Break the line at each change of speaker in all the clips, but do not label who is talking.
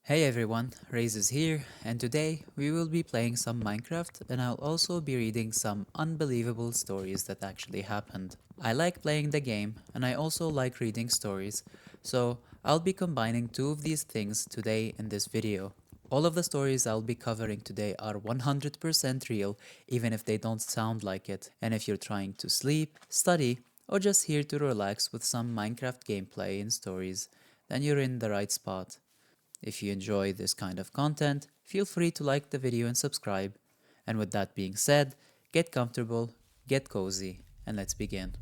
Hey everyone, Raze is here, and today we will be playing some Minecraft and I'll also be reading some unbelievable stories that actually happened. I like playing the game and I also like reading stories, so I'll be combining two of these things today in this video. All of the stories I'll be covering today are 100% real, even if they don't sound like it, and if you're trying to sleep, study, or just here to relax with some Minecraft gameplay and stories, then you're in the right spot. If you enjoy this kind of content, feel free to like the video and subscribe. And with that being said, get comfortable, get cozy, and let's begin.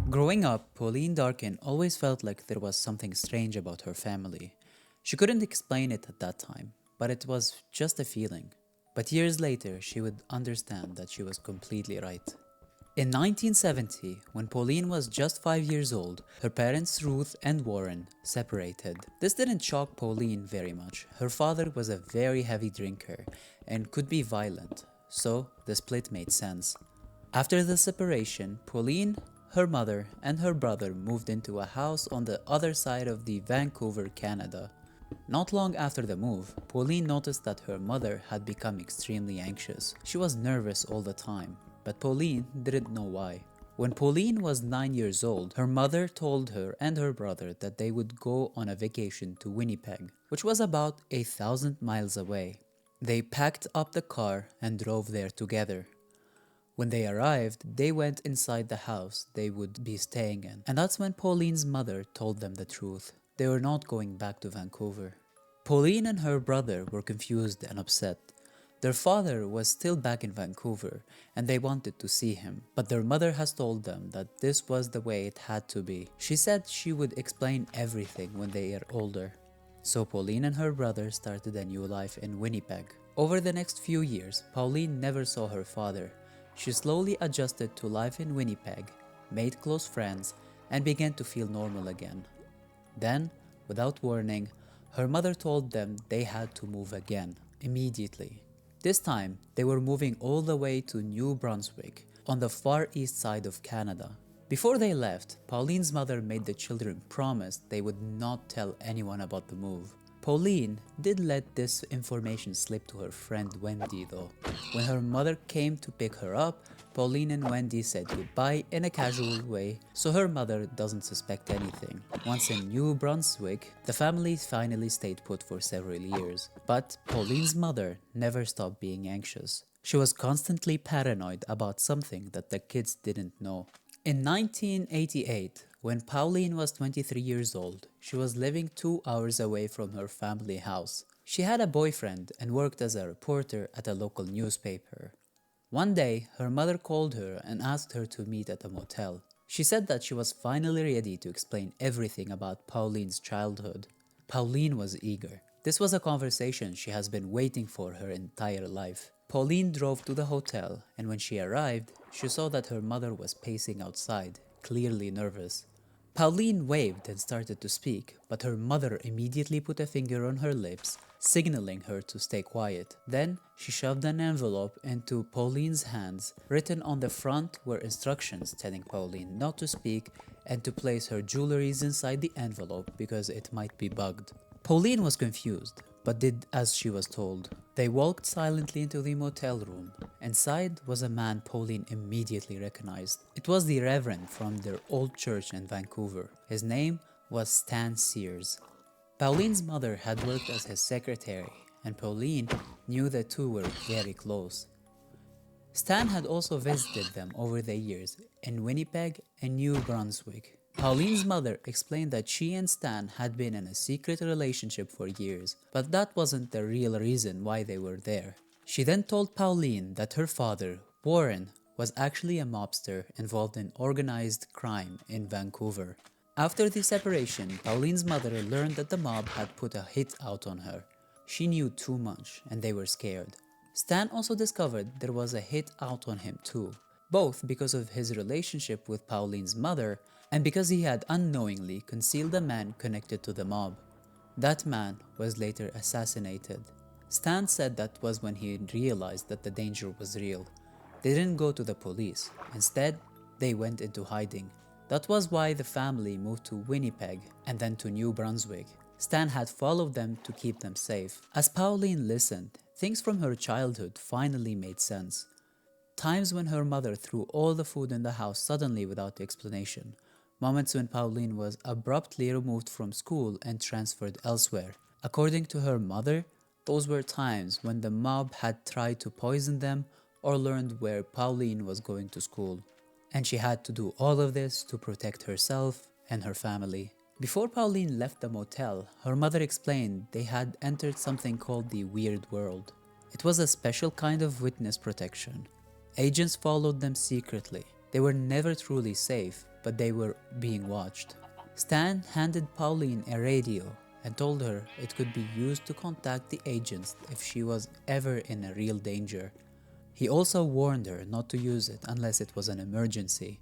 Growing up, Pauline Darkin always felt like there was something strange about her family. She couldn't explain it at that time, but it was just a feeling. But years later, she would understand that she was completely right. In 1970, when Pauline was just 5 years old, her parents Ruth and Warren separated. This didn't shock Pauline very much. Her father was a very heavy drinker and could be violent, so the split made sense. After the separation, Pauline, her mother, and her brother moved into a house on the other side of the Vancouver, Canada. Not long after the move, Pauline noticed that her mother had become extremely anxious. She was nervous all the time, but Pauline didn't know why. When Pauline was 9 years old, her mother told her and her brother that they would go on a vacation to Winnipeg, which was about 1,000 miles away. They packed up the car and drove there together. When they arrived, they went inside the house they would be staying in, and that's when Pauline's mother told them the truth. They were not going back to Vancouver. Pauline and her brother were confused and upset. Their father was still back in Vancouver and they wanted to see him, but their mother has told them that this was the way it had to be. She said she would explain everything when they are older. So Pauline and her brother started a new life in Winnipeg. Over the next few years, Pauline never saw her father. She slowly adjusted to life in Winnipeg, made close friends, and began to feel normal again. Then, without warning, her mother told them they had to move again, immediately. This time, they were moving all the way to New Brunswick, on the far east side of Canada. Before they left, Pauline's mother made the children promise they would not tell anyone about the move. Pauline did let this information slip to her friend Wendy though. When her mother came to pick her up, Pauline and Wendy said goodbye in a casual way so her mother doesn't suspect anything. Once in New Brunswick, the family finally stayed put for several years. But Pauline's mother never stopped being anxious. She was constantly paranoid about something that the kids didn't know. In 1988, when Pauline was 23 years old, she was living 2 hours away from her family house. She had a boyfriend and worked as a reporter at a local newspaper. One day, her mother called her and asked her to meet at a motel. She said that she was finally ready to explain everything about Pauline's childhood. Pauline was eager. This was a conversation she has been waiting for her entire life. Pauline drove to the hotel, and when she arrived, she saw that her mother was pacing outside, clearly nervous. Pauline waved and started to speak, but her mother immediately put a finger on her lips, signaling her to stay quiet. Then, she shoved an envelope into Pauline's hands. Written on the front were instructions telling Pauline not to speak and to place her jewelries inside the envelope because it might be bugged. Pauline was confused, but did as she was told. They walked silently into the motel room. Inside was a man Pauline immediately recognized. It was the Reverend from their old church in Vancouver. His name was Stan Sears. Pauline's mother had worked as his secretary, and Pauline knew the two were very close. Stan had also visited them over the years in Winnipeg and New Brunswick. Pauline's mother explained that she and Stan had been in a secret relationship for years, but that wasn't the real reason why they were there. She then told Pauline that her father, Warren, was actually a mobster involved in organized crime in Vancouver. After the separation, Pauline's mother learned that the mob had put a hit out on her. She knew too much and they were scared. Stan also discovered there was a hit out on him too, both because of his relationship with Pauline's mother and because he had unknowingly concealed a man connected to the mob. That man was later assassinated. Stan said that was when he realized that the danger was real. They didn't go to the police. Instead, they went into hiding. That was why the family moved to Winnipeg and then to New Brunswick. Stan had followed them to keep them safe. As Pauline listened, things from her childhood finally made sense. Times when her mother threw all the food in the house suddenly without explanation. Moments when Pauline was abruptly removed from school and transferred elsewhere. According to her mother, those were times when the mob had tried to poison them or learned where Pauline was going to school. And she had to do all of this to protect herself and her family. Before Pauline left the motel, her mother explained they had entered something called the Weird World. It was a special kind of witness protection. Agents followed them secretly. They were never truly safe, but they were being watched. Stan handed Pauline a radio and told her it could be used to contact the agents if she was ever in a real danger. He also warned her not to use it unless it was an emergency.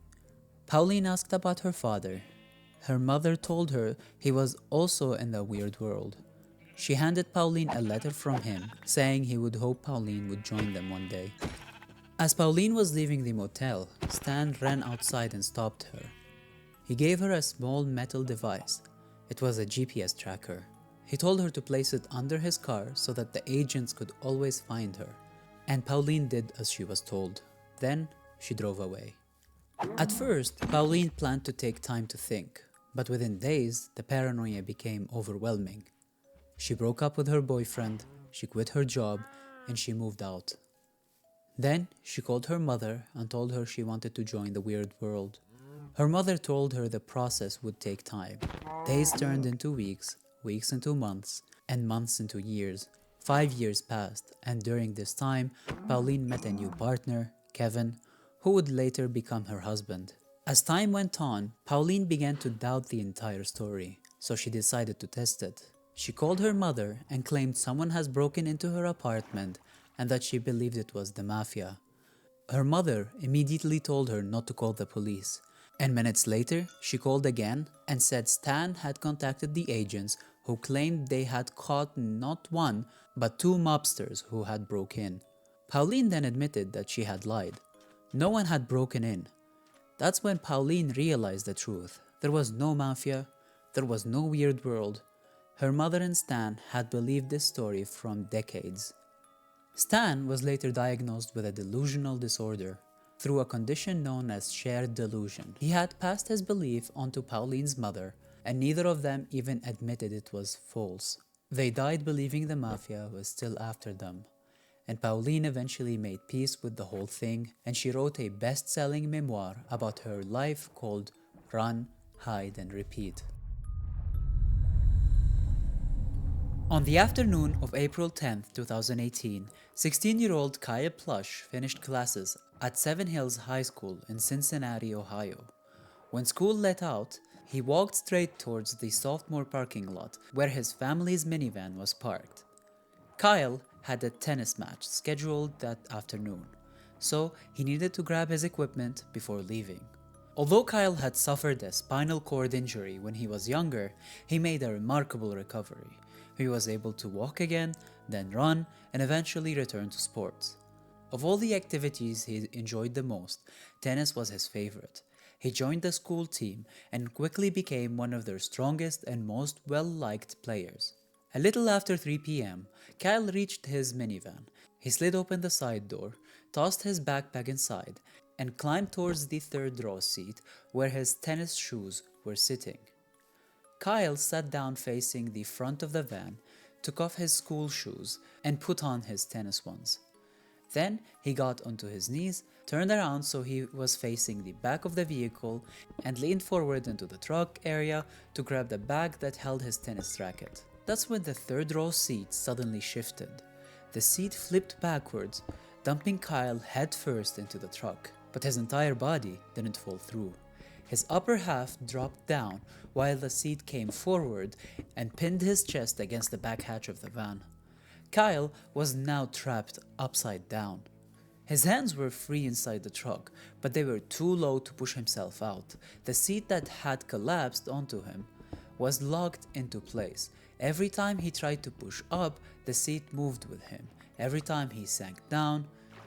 Pauline asked about her father. Her mother told her he was also in the Weird World. She handed Pauline a letter from him saying he would hope Pauline would join them one day. As Pauline was leaving the motel, Stan ran outside and stopped her. He gave her a small metal device. It was a GPS tracker. He told her to place it under his car so that the agents could always find her. And Pauline did as she was told. Then she drove away. At first, Pauline planned to take time to think, but within days, the paranoia became overwhelming. She broke up with her boyfriend, she quit her job, and she moved out. Then she called her mother and told her she wanted to join the Weird World. Her mother told her the process would take time. Days turned into weeks, weeks into months, and months into years. 5 years passed, and during this time, Pauline met a new partner, Kevin, who would later become her husband. As time went on, Pauline began to doubt the entire story, so she decided to test it. She called her mother and claimed someone has broken into her apartment and that she believed it was the mafia. Her mother immediately told her not to call the police, and minutes later, she called again and said Stan had contacted the agents who claimed they had caught not one, but 2 mobsters who had broken in. Pauline then admitted that she had lied. No one had broken in. That's when Pauline realized the truth. There was no mafia, there was no Weird World. Her mother and Stan had believed this story from decades. Stan was later diagnosed with a delusional disorder through a condition known as shared delusion. He had passed his belief onto Pauline's mother, and neither of them even admitted it was false. They died believing the mafia was still after them. And Pauline eventually made peace with the whole thing, and she wrote a best-selling memoir about her life called Run, Hide, and Repeat. On the afternoon of April 10, 2018, 16-year-old Kyle Plush finished classes at Seven Hills High School in Cincinnati, Ohio. When school let out, he walked straight towards the sophomore parking lot where his family's minivan was parked. Kyle had a tennis match scheduled that afternoon, so he needed to grab his equipment before leaving. Although Kyle had suffered a spinal cord injury when he was younger, he made a remarkable recovery. He was able to walk again, then run, and eventually return to sports. Of all the activities he enjoyed the most, tennis was his favorite. He joined the school team and quickly became one of their strongest and most well-liked players. A little after 3 p.m., Kyle reached his minivan. He slid open the side door, tossed his backpack inside, and climbed towards the third-row seat where his tennis shoes were sitting. Kyle sat down facing the front of the van, took off his school shoes, and put on his tennis ones. Then he got onto his knees, turned around so he was facing the back of the vehicle, and leaned forward into the truck area to grab the bag that held his tennis racket. That's when the third-row seat suddenly shifted. The seat flipped backwards, dumping Kyle headfirst into the truck, but his entire body didn't fall through. His upper half dropped down while the seat came forward and pinned his chest against the back hatch of the van. Kyle was now trapped upside down. His hands were free inside the truck, but they were too low to push himself out. The seat that had collapsed onto him was locked into place. Every time he tried to push up, the seat moved with him. Every time he sank down,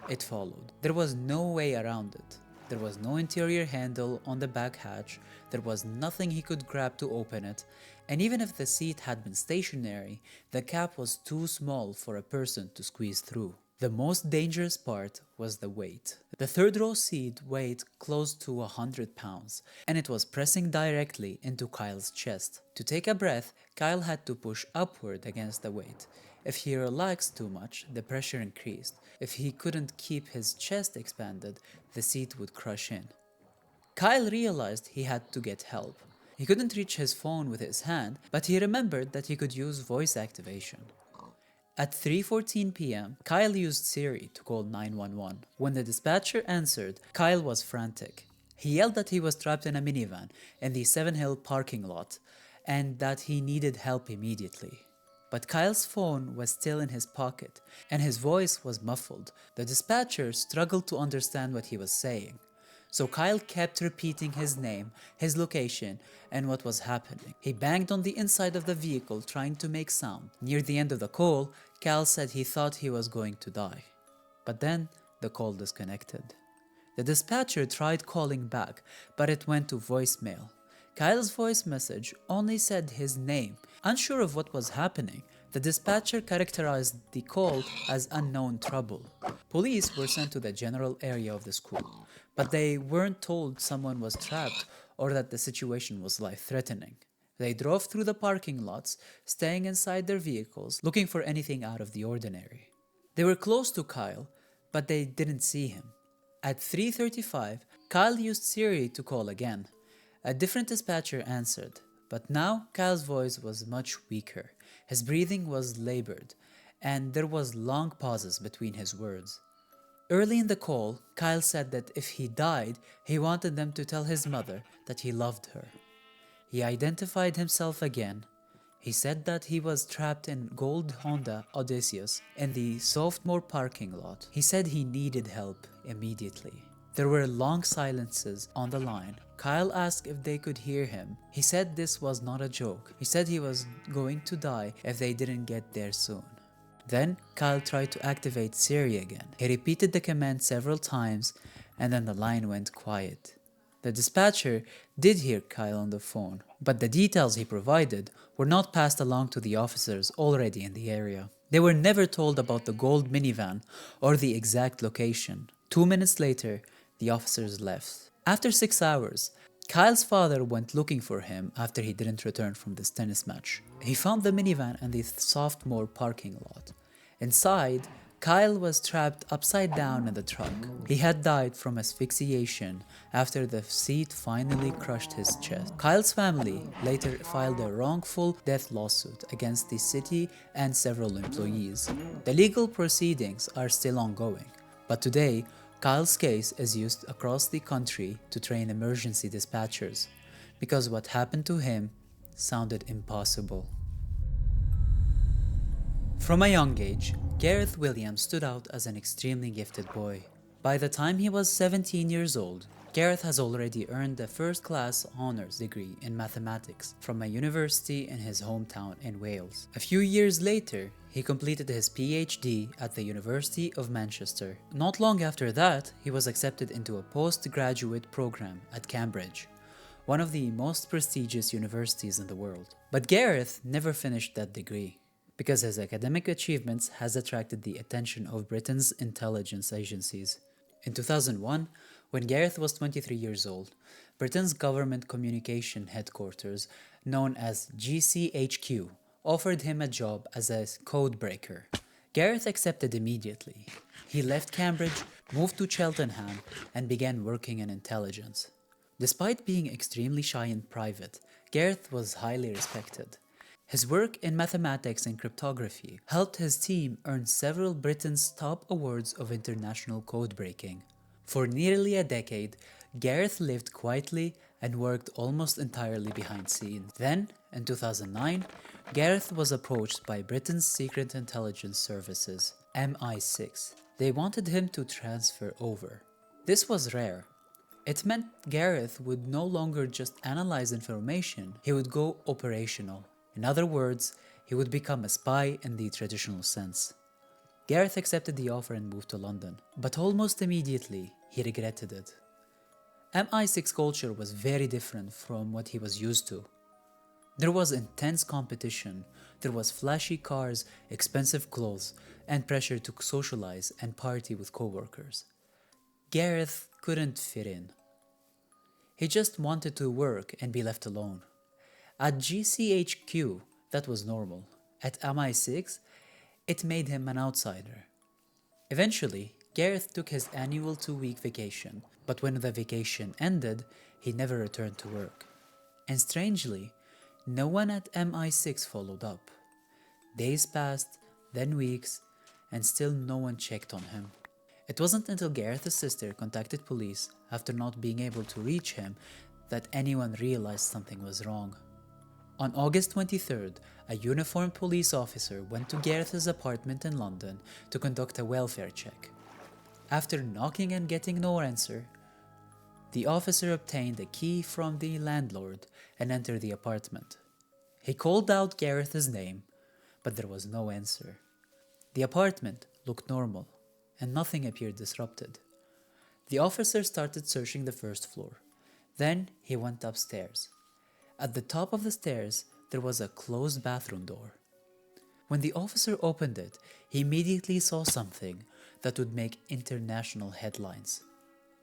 it followed. There was no way around it. There was no interior handle on the back hatch, there was nothing he could grab to open it, and even if the seat had been stationary, the cap was too small for a person to squeeze through. The most dangerous part was the weight. The third row seat weighed close to 100 pounds, and it was pressing directly into Kyle's chest. To take a breath, Kyle had to push upward against the weight. If he relaxed too much, the pressure increased. If he couldn't keep his chest expanded, the seat would crush in. Kyle realized he had to get help. He couldn't reach his phone with his hand, but he remembered that he could use voice activation. At 3:14 p.m., Kyle used Siri to call 911. When the dispatcher answered, Kyle was frantic. He yelled that he was trapped in a minivan in the Seven Hill parking lot and that he needed help immediately. But Kyle's phone was still in his pocket and his voice was muffled. The dispatcher struggled to understand what he was saying. So Kyle kept repeating his name, his location, and what was happening. He banged on the inside of the vehicle trying to make sound. Near the end of the call, Kyle said he thought he was going to die. But then the call disconnected. The dispatcher tried calling back, but it went to voicemail. Kyle's voice message only said his name. Unsure of what was happening, the dispatcher characterized the call as unknown trouble. Police were sent to the general area of the school, but they weren't told someone was trapped or that the situation was life-threatening. They drove through the parking lots, staying inside their vehicles, looking for anything out of the ordinary. They were close to Kyle, but they didn't see him. At 3:35, Kyle used Siri to call again. A different dispatcher answered, but now Kyle's voice was much weaker. His breathing was labored, and there was long pauses between his words. Early in the call, Kyle said that if he died, he wanted them to tell his mother that he loved her. He identified himself again. He said that he was trapped in gold Honda Odysseus in the sophomore parking lot. He said he needed help immediately. There were long silences on the line. Kyle asked if they could hear him. He said this was not a joke. He said he was going to die if they didn't get there soon. Then Kyle tried to activate Siri again. He repeated the command several times and then the line went quiet. The dispatcher did hear Kyle on the phone, but the details he provided were not passed along to the officers already in the area. They were never told about the gold minivan or the exact location. 2 minutes later, the officers left. After 6 hours, Kyle's father went looking for him after he didn't return from this tennis match. He found the minivan in the sophomore parking lot. Inside, Kyle was trapped upside down in the truck. He had died from asphyxiation after the seat finally crushed his chest. Kyle's family later filed a wrongful death lawsuit against the city and several employees. The legal proceedings are still ongoing, but today, Kyle's case is used across the country to train emergency dispatchers because what happened to him sounded impossible. From a young age, Gareth Willams stood out as an extremely gifted boy. By the time he was 17 years old, Gareth has already earned a first-class honours degree in mathematics from a university in his hometown in Wales. A few years later, he completed his PhD at the University of Manchester. Not long after that, he was accepted into a postgraduate program at Cambridge, one of the most prestigious universities in the world. But Gareth never finished that degree, because his academic achievements has attracted the attention of Britain's intelligence agencies. In 2001, when Gareth was 23 years old, Britain's government communication headquarters, known as GCHQ, offered him a job as a code breaker. Gareth accepted immediately. He left Cambridge, moved to Cheltenham, and began working in intelligence. Despite being extremely shy in private, Gareth was highly respected. His work in mathematics and cryptography helped his team earn several Britain's top awards of international code breaking. For nearly a decade, Gareth lived quietly and worked almost entirely behind scenes. Then, in 2009, Gareth was approached by Britain's Secret Intelligence Services, MI6. They wanted him to transfer over. This was rare. It meant Gareth would no longer just analyze information, he would go operational. In other words, he would become a spy in the traditional sense. Gareth accepted the offer and moved to London, but almost immediately he regretted it. MI6 culture was very different from what he was used to. There was intense competition, there was flashy cars, expensive clothes, and pressure to socialize and party with coworkers. Gareth couldn't fit in. He just wanted to work and be left alone. At GCHQ, that was normal. At MI6, it made him an outsider. Eventually, Gareth took his annual 2-week vacation, but when the vacation ended, he never returned to work. And strangely, no one at MI6 followed up. Days passed, then weeks, and still no one checked on him. It wasn't until Gareth's sister contacted police after not being able to reach him that anyone realized something was wrong. On August 23rd, a uniformed police officer went to Gareth's apartment in London to conduct a welfare check. After knocking and getting no answer, the officer obtained a key from the landlord and entered the apartment. He called out Gareth's name, but there was no answer. The apartment looked normal, and nothing appeared disrupted. The officer started searching the first floor. Then he went upstairs. At the top of the stairs, there was a closed bathroom door. When the officer opened it, he immediately saw something that would make international headlines.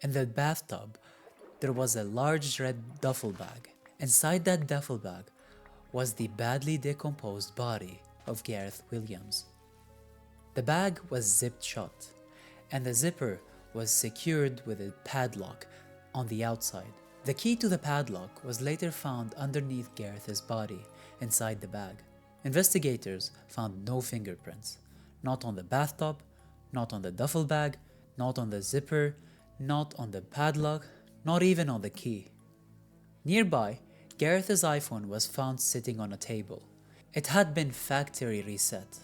In the bathtub, there was a large red duffel bag. Inside that duffel bag was the badly decomposed body of Gareth Willams. The bag was zipped shut, and the zipper was secured with a padlock on the outside. The key to the padlock was later found underneath Gareth's body, inside the bag. Investigators found no fingerprints, not on the bathtub, not on the duffel bag, not on the zipper, not on the padlock, not even on the key. Nearby, Gareth's iPhone was found sitting on a table. It had been factory reset.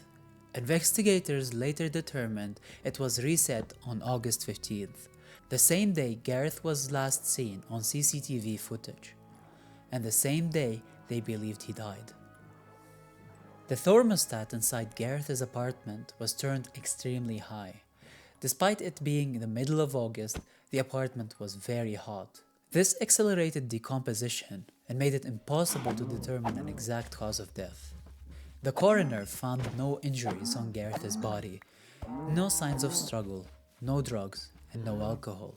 Investigators later determined it was reset on August 15th, the same day Gareth was last seen on CCTV footage, and the same day they believed he died. The thermostat inside Gareth's apartment was turned extremely high. Despite it being the middle of August, the apartment was very hot. This accelerated decomposition and made it impossible to determine an exact cause of death. The coroner found no injuries on Gareth's body, no signs of struggle, no drugs, and no alcohol.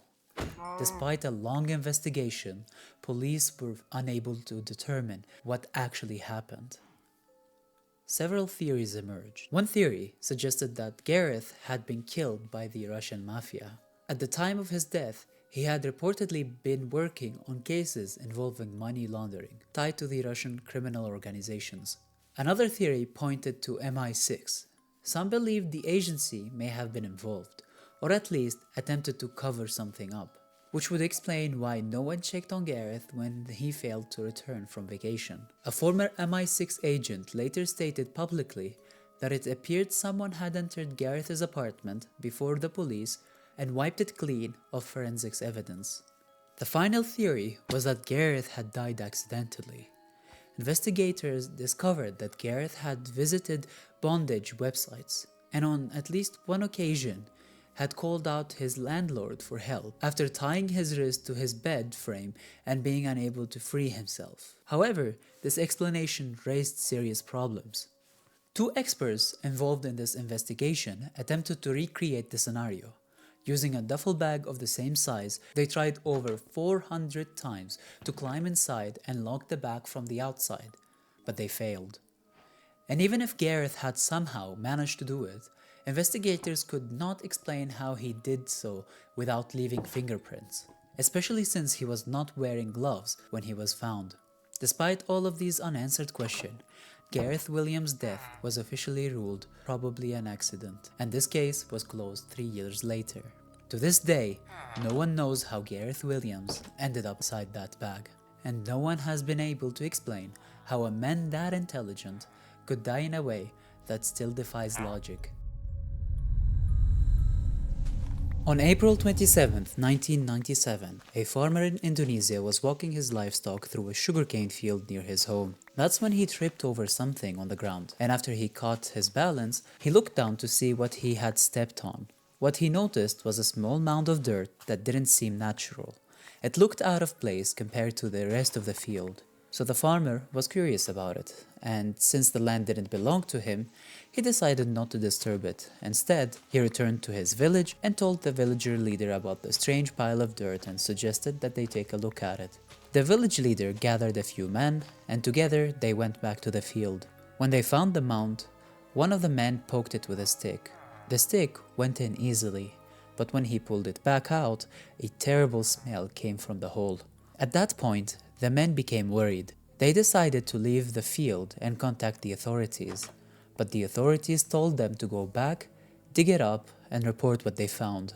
Despite a long investigation, police were unable to determine what actually happened. Several theories emerged. One theory suggested that Gareth had been killed by the Russian mafia. At the time of his death, he had reportedly been working on cases involving money laundering tied to the Russian criminal organizations. Another theory pointed to MI6. Some believed the agency may have been involved, or at least attempted to cover something up, which would explain why no one checked on Gareth when he failed to return from vacation. A former MI6 agent later stated publicly that it appeared someone had entered Gareth's apartment before the police and wiped it clean of forensics evidence. The final theory was that Gareth had died accidentally. Investigators discovered that Gareth had visited bondage websites and on at least one occasion had called out his landlord for help after tying his wrist to his bed frame and being unable to free himself. However, this explanation raised serious problems. Two experts involved in this investigation attempted to recreate the scenario. Using a duffel bag of the same size, they tried over 400 times to climb inside and lock the bag from the outside, but they failed. And even if Gareth had somehow managed to do it, investigators could not explain how he did so without leaving fingerprints, especially since he was not wearing gloves when he was found. Despite all of these unanswered questions, Gareth Willams' death was officially ruled probably an accident, and this case was closed 3 years later. To this day, no one knows how Gareth Willams ended up inside that bag, and no one has been able to explain how a man that intelligent could die in a way that still defies logic. On April 27, 1997, a farmer in Indonesia was walking his livestock through a sugarcane field near his home. That's when he tripped over something on the ground, and after he caught his balance, he looked down to see what he had stepped on. What he noticed was a small mound of dirt that didn't seem natural. It looked out of place compared to the rest of the field. So the farmer was curious about it, and since the land didn't belong to him, he decided not to disturb it. Instead, he returned to his village and told the villager leader about the strange pile of dirt and suggested that they take a look at it. The village leader gathered a few men, and together they went back to the field. When they found the mound, one of the men poked it with a stick. The stick went in easily, but when he pulled it back out, a terrible smell came from the hole. At that point, the men became worried. They decided to leave the field and contact the authorities, but the authorities told them to go back, dig it up, and report what they found.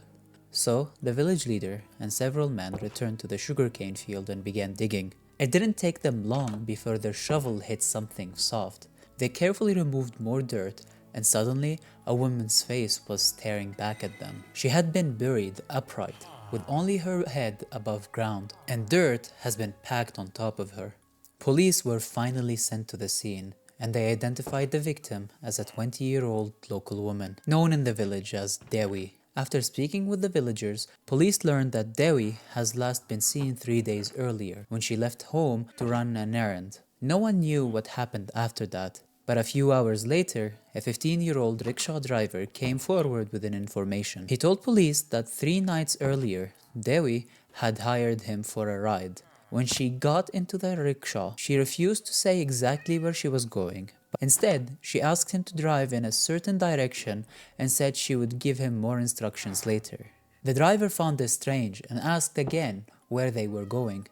So, the village leader and several men returned to the sugarcane field and began digging. It didn't take them long before their shovel hit something soft. They carefully removed more dirt, and suddenly a woman's face was staring back at them. She had been buried upright, with only her head above ground, and dirt has been packed on top of her. Police were finally sent to the scene, and they identified the victim as a 20-year-old local woman, known in the village as Dewi. After speaking with the villagers, police learned that Dewi has last been seen 3 days earlier, when she left home to run an errand. No one knew what happened after that, but a few hours later, a 15-year-old rickshaw driver came forward with an information. He told police that 3 nights earlier, Dewi had hired him for a ride. When she got into the rickshaw, she refused to say exactly where she was going. Instead, she asked him to drive in a certain direction and said she would give him more instructions later. The driver found this strange and asked again where they were going.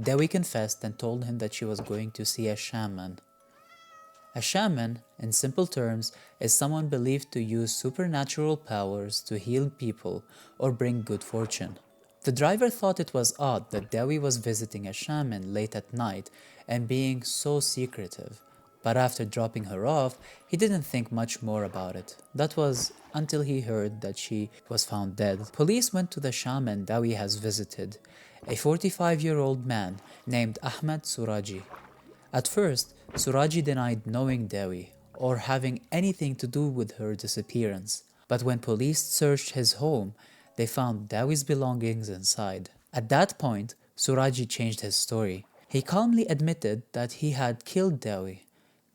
Dewi confessed and told him that she was going to see a shaman. A shaman, in simple terms, is someone believed to use supernatural powers to heal people or bring good fortune. The driver thought it was odd that Dewi was visiting a shaman late at night and being so secretive, but after dropping her off, he didn't think much more about it. That was until he heard that she was found dead. Police went to the shaman Dewi has visited, a 45-year-old man named Ahmed Suraji. At first, Suraji denied knowing Dewi or having anything to do with her disappearance, but when police searched his home, they found Dewi's belongings inside. At that point, Suraji changed his story. He calmly admitted that he had killed Dewi.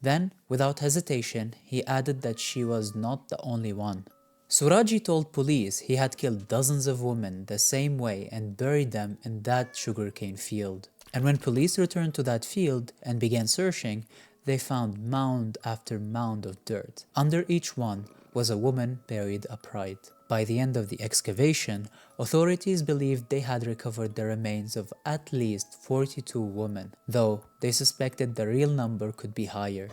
Then, without hesitation, he added that she was not the only one. Suraji told police he had killed dozens of women the same way and buried them in that sugarcane field. And when police returned to that field and began searching, they found mound after mound of dirt. Under each one was a woman buried upright. By the end of the excavation, authorities believed they had recovered the remains of at least 42 women, though they suspected the real number could be higher.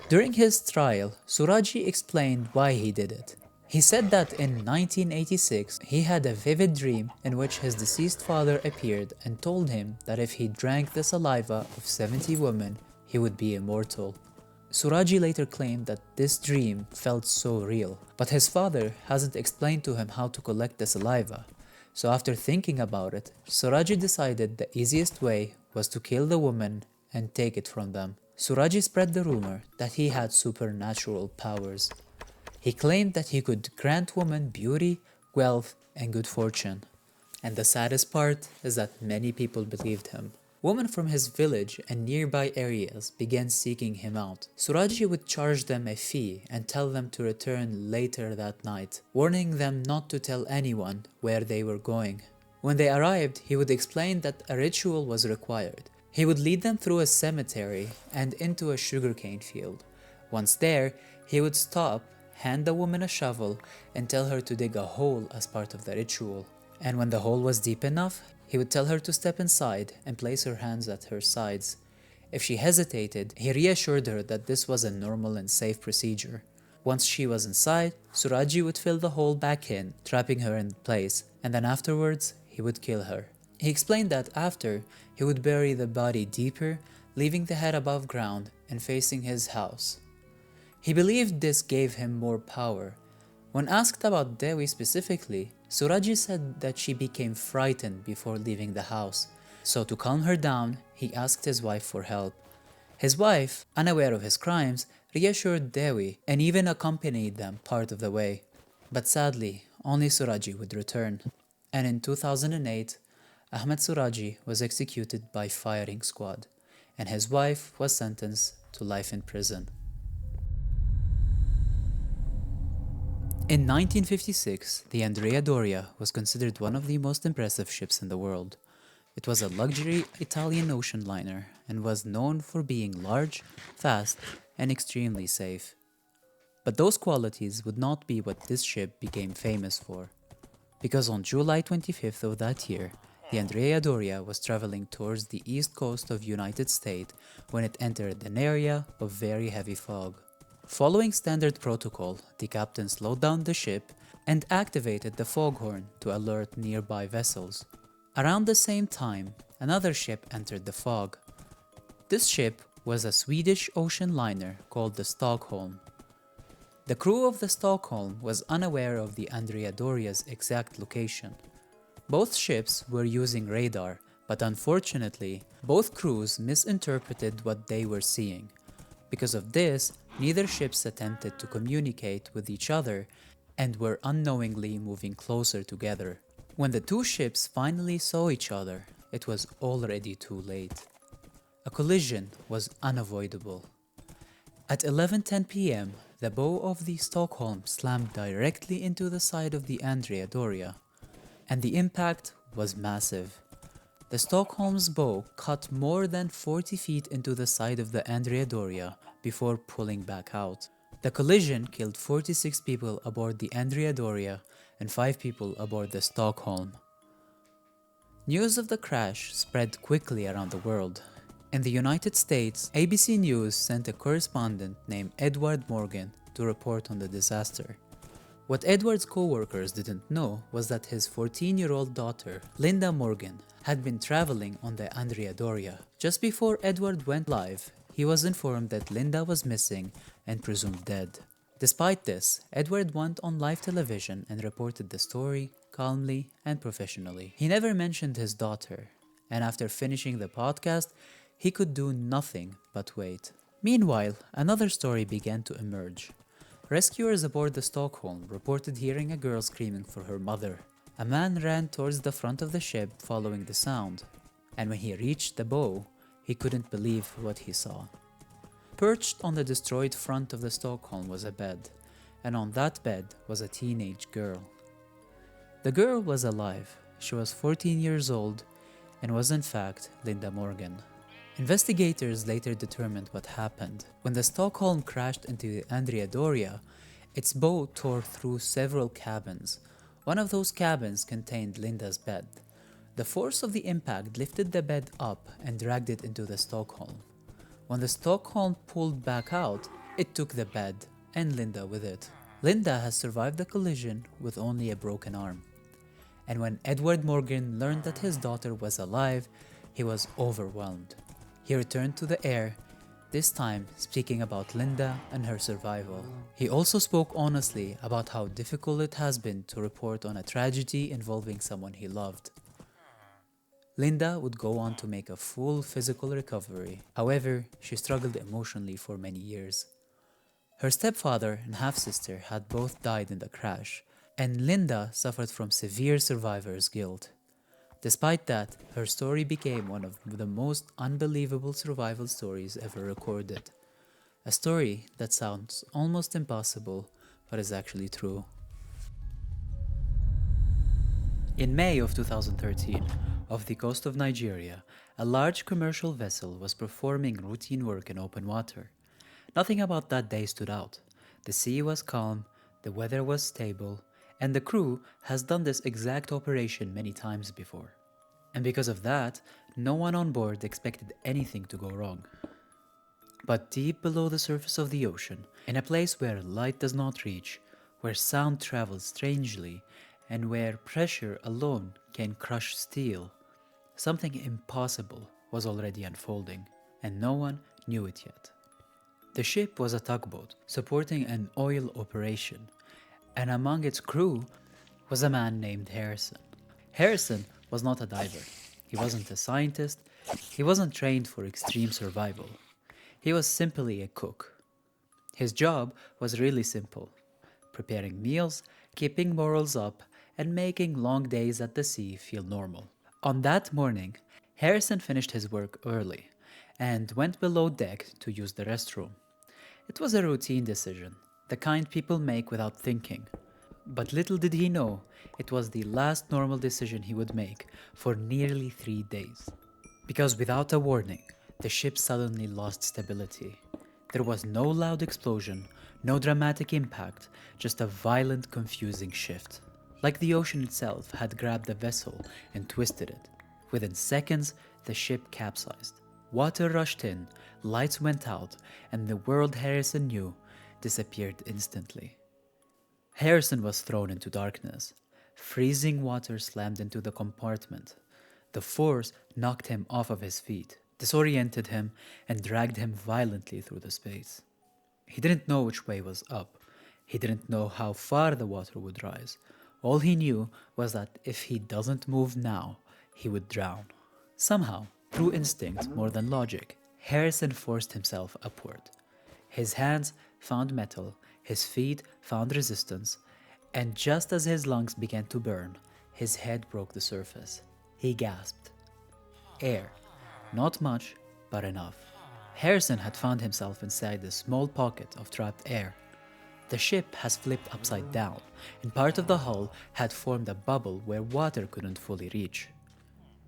During his trial, Suraji explained why he did it. He said that in 1986, he had a vivid dream in which his deceased father appeared and told him that if he drank the saliva of 70 women, he would be immortal. Suraji later claimed that this dream felt so real, but his father hasn't explained to him how to collect the saliva. So after thinking about it, Suraji decided the easiest way was to kill the woman and take it from them. Suraji spread the rumor that he had supernatural powers. He claimed that he could grant women beauty, wealth, and good fortune. And the saddest part is that many people believed him. Women from his village and nearby areas began seeking him out. Suraji would charge them a fee and tell them to return later that night, warning them not to tell anyone where they were going. When they arrived, he would explain that a ritual was required. He would lead them through a cemetery and into a sugarcane field. Once there, he would stop, hand the woman a shovel, and tell her to dig a hole as part of the ritual. And when the hole was deep enough, he would tell her to step inside and place her hands at her sides. If she hesitated, he reassured her that this was a normal and safe procedure. Once she was inside, Suraji would fill the hole back in, trapping her in place, and then afterwards, he would kill her. He explained that after, he would bury the body deeper, leaving the head above ground and facing his house. He believed this gave him more power. When asked about Dewi specifically, Suraji said that she became frightened before leaving the house. So to calm her down, he asked his wife for help. His wife, unaware of his crimes, reassured Dewi and even accompanied them part of the way. But sadly, only Suraji would return. And in 2008, Ahmed Suraji was executed by firing squad, and his wife was sentenced to life in prison. In 1956, the Andrea Doria was considered one of the most impressive ships in the world. It was a luxury Italian ocean liner and was known for being large, fast, and extremely safe. But those qualities would not be what this ship became famous for. Because on July 25th of that year, the Andrea Doria was traveling towards the east coast of United States when it entered an area of very heavy fog. Following standard protocol, the captain slowed down the ship and activated the foghorn to alert nearby vessels. Around the same time, another ship entered the fog. This ship was a Swedish ocean liner called the Stockholm. The crew of the Stockholm was unaware of the Andrea Doria's exact location. Both ships were using radar, but unfortunately, both crews misinterpreted what they were seeing. Because of this, neither ships attempted to communicate with each other and were unknowingly moving closer together. When the two ships finally saw each other, it was already too late. A collision was unavoidable. At 11:10 p.m., the bow of the Stockholm slammed directly into the side of the Andrea Doria, and the impact was massive. The Stockholm's bow cut more than 40 feet into the side of the Andrea Doria before pulling back out. The collision killed 46 people aboard the Andrea Doria and 5 people aboard the Stockholm. News of the crash spread quickly around the world. In the United States, ABC News sent a correspondent named Edward Morgan to report on the disaster. What Edward's co-workers didn't know was that his 14-year-old daughter, Linda Morgan, had been traveling on the Andrea Doria. Just before Edward went live, he was informed that Linda was missing and presumed dead. Despite this, Edward went on live television and reported the story calmly and professionally. He never mentioned his daughter, and after finishing the podcast, he could do nothing but wait. Meanwhile, another story began to emerge. Rescuers aboard the Stockholm reported hearing a girl screaming for her mother. A man ran towards the front of the ship following the sound, and when he reached the bow, he couldn't believe what he saw. Perched on the destroyed front of the Stockholm was a bed, and on that bed was a teenage girl. The girl was alive. She was 14 years old and was in fact Linda Morgan. Investigators later determined what happened. When the Stockholm crashed into the Andrea Doria, its bow tore through several cabins. One of those cabins contained Linda's bed. The force of the impact lifted the bed up and dragged it into the Stockholm. When the Stockholm pulled back out, it took the bed and Linda with it. Linda has survived the collision with only a broken arm. And when Edward Morgan learned that his daughter was alive, he was overwhelmed. He returned to the air, this time speaking about Linda and her survival. He also spoke honestly about how difficult it has been to report on a tragedy involving someone he loved. Linda would go on to make a full physical recovery. However, she struggled emotionally for many years. Her stepfather and half-sister had both died in the crash, and Linda suffered from severe survivor's guilt. Despite that, her story became one of the most unbelievable survival stories ever recorded. A story that sounds almost impossible, but is actually true. In May of 2013, off the coast of Nigeria, a large commercial vessel was performing routine work in open water. Nothing about that day stood out. The sea was calm, the weather was stable, and the crew has done this exact operation many times before. And because of that, no one on board expected anything to go wrong. But deep below the surface of the ocean, in a place where light does not reach, where sound travels strangely, and where pressure alone can crush steel, something impossible was already unfolding, and no one knew it yet. The ship was a tugboat supporting an oil operation, and among its crew was a man named Harrison. Harrison was not a diver. He wasn't a scientist. He wasn't trained for extreme survival. He was simply a cook. His job was really simple: preparing meals, keeping morals up, and making long days at the sea feel normal. On that morning, Harrison finished his work early and went below deck to use the restroom. It was a routine decision, the kind people make without thinking. But little did he know, it was the last normal decision he would make for nearly 3 days. Because without a warning, the ship suddenly lost stability. There was no loud explosion, no dramatic impact, just a violent, confusing shift. Like the ocean itself had grabbed the vessel and twisted it. Within seconds, the ship capsized. Water rushed in, lights went out, and the world Harrison knew disappeared instantly. Harrison was thrown into darkness. Freezing water slammed into the compartment. The force knocked him off of his feet, disoriented him, and dragged him violently through the space. He didn't know which way was up. He didn't know how far the water would rise. All he knew was that if he doesn't move now, he would drown. Somehow, through instinct more than logic, Harrison forced himself upward. His hands found metal, his feet found resistance, and just as his lungs began to burn, his head broke the surface. He gasped. Air. Not much, but enough. Harrison had found himself inside a small pocket of trapped air. The ship has flipped upside down, and part of the hull had formed a bubble where water couldn't fully reach.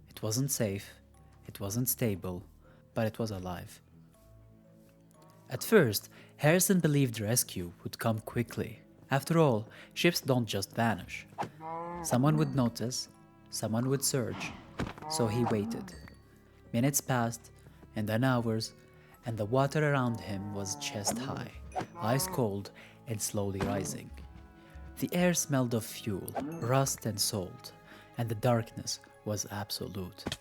It wasn't safe, it wasn't stable, but it was alive. At first, Harrison believed rescue would come quickly. After all, ships don't just vanish. Someone would notice, someone would search, so he waited. Minutes passed, and then hours, and the water around him was chest high, ice cold, and slowly rising. The air smelled of fuel, rust, and salt, and the darkness was absolute.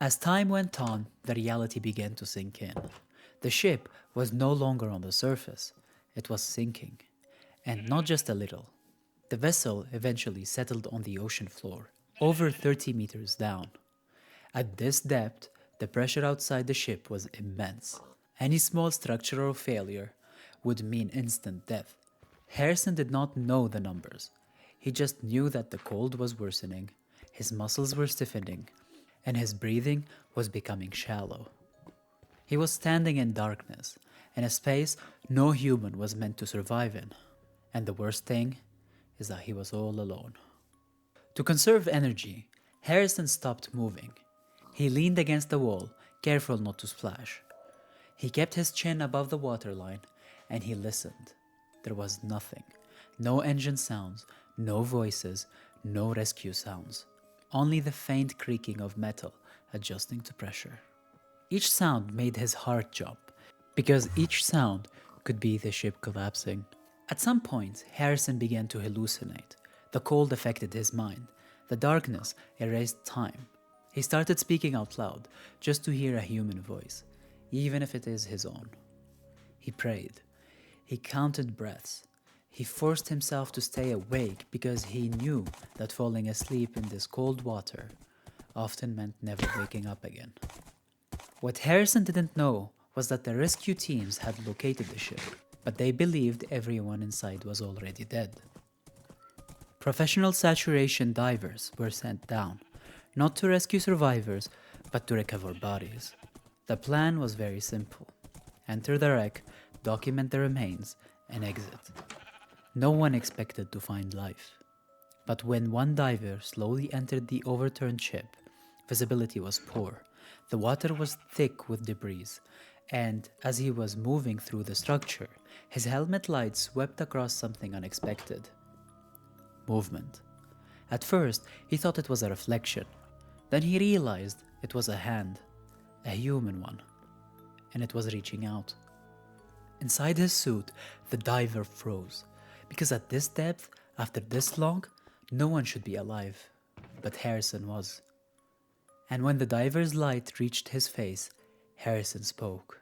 As time went on, the reality began to sink in. The ship was no longer on the surface, it was sinking, and not just a little. The vessel eventually settled on the ocean floor, over 30 meters down. At this depth, the pressure outside the ship was immense. Any small structural failure would mean instant death. Harrison did not know the numbers. He just knew that the cold was worsening, his muscles were stiffening, and his breathing was becoming shallow. He was standing in darkness, in a space no human was meant to survive in. And the worst thing is that he was all alone. To conserve energy, Harrison stopped moving. He leaned against the wall, careful not to splash. He kept his chin above the waterline, and he listened. There was nothing. No engine sounds, no voices, no rescue sounds. Only the faint creaking of metal adjusting to pressure. Each sound made his heart jump, because each sound could be the ship collapsing. At some point, Harrison began to hallucinate. The cold affected his mind. The darkness erased time. He started speaking out loud, just to hear a human voice, even if it is his own. He prayed. He counted breaths. He forced himself to stay awake because he knew that falling asleep in this cold water often meant never waking up again. What Harrison didn't know was that the rescue teams had located the ship, but they believed everyone inside was already dead. Professional saturation divers were sent down, not to rescue survivors, but to recover bodies. The plan was very simple. Enter the wreck, document the remains, and exit. No one expected to find life. But when one diver slowly entered the overturned ship, visibility was poor. The water was thick with debris, and as he was moving through the structure, his helmet light swept across something unexpected. Movement. At first, he thought it was a reflection. Then he realized it was a hand, a human one, and it was reaching out. Inside his suit, the diver froze, because at this depth, after this long, no one should be alive, but Harrison was. And when the diver's light reached his face, Harrison spoke.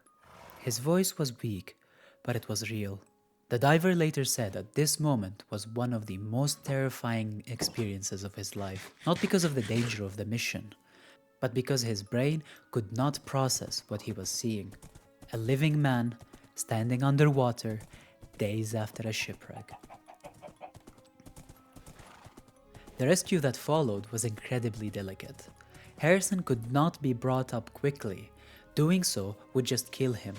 His voice was weak, but it was real. The diver later said that this moment was one of the most terrifying experiences of his life, not because of the danger of the mission, but because his brain could not process what he was seeing. A living man standing underwater days after a shipwreck. The rescue that followed was incredibly delicate. Harrison could not be brought up quickly. Doing so would just kill him.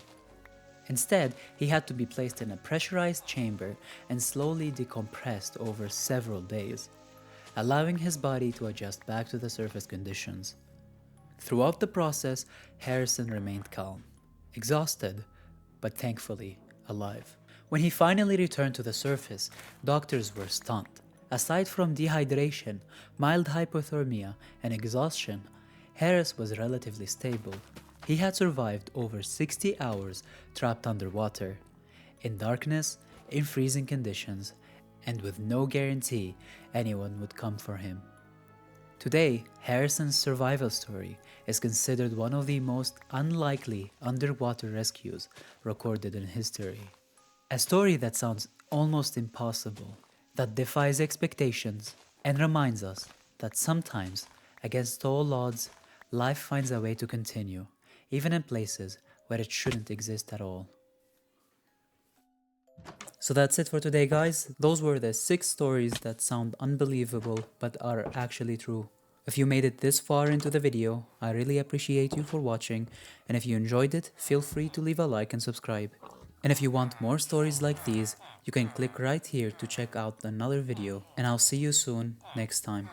Instead, he had to be placed in a pressurized chamber and slowly decompressed over several days, allowing his body to adjust back to the surface conditions. Throughout the process, Harrison remained calm, exhausted, but thankfully alive. When he finally returned to the surface, doctors were stunned. Aside from dehydration, mild hypothermia, and exhaustion, Harris was relatively stable. He had survived over 60 hours trapped underwater, in darkness, in freezing conditions, and with no guarantee anyone would come for him. Today, Harrison's survival story is considered one of the most unlikely underwater rescues recorded in history. A story that sounds almost impossible, that defies expectations, and reminds us that sometimes, against all odds, life finds a way to continue, even in places where it shouldn't exist at all. So that's it for today, guys. Those were the 6 stories that sound unbelievable but are actually true. If you made it this far into the video, I really appreciate you for watching, and if you enjoyed it, feel free to leave a like and subscribe. And if you want more stories like these, you can click right here to check out another video, and I'll see you soon next time.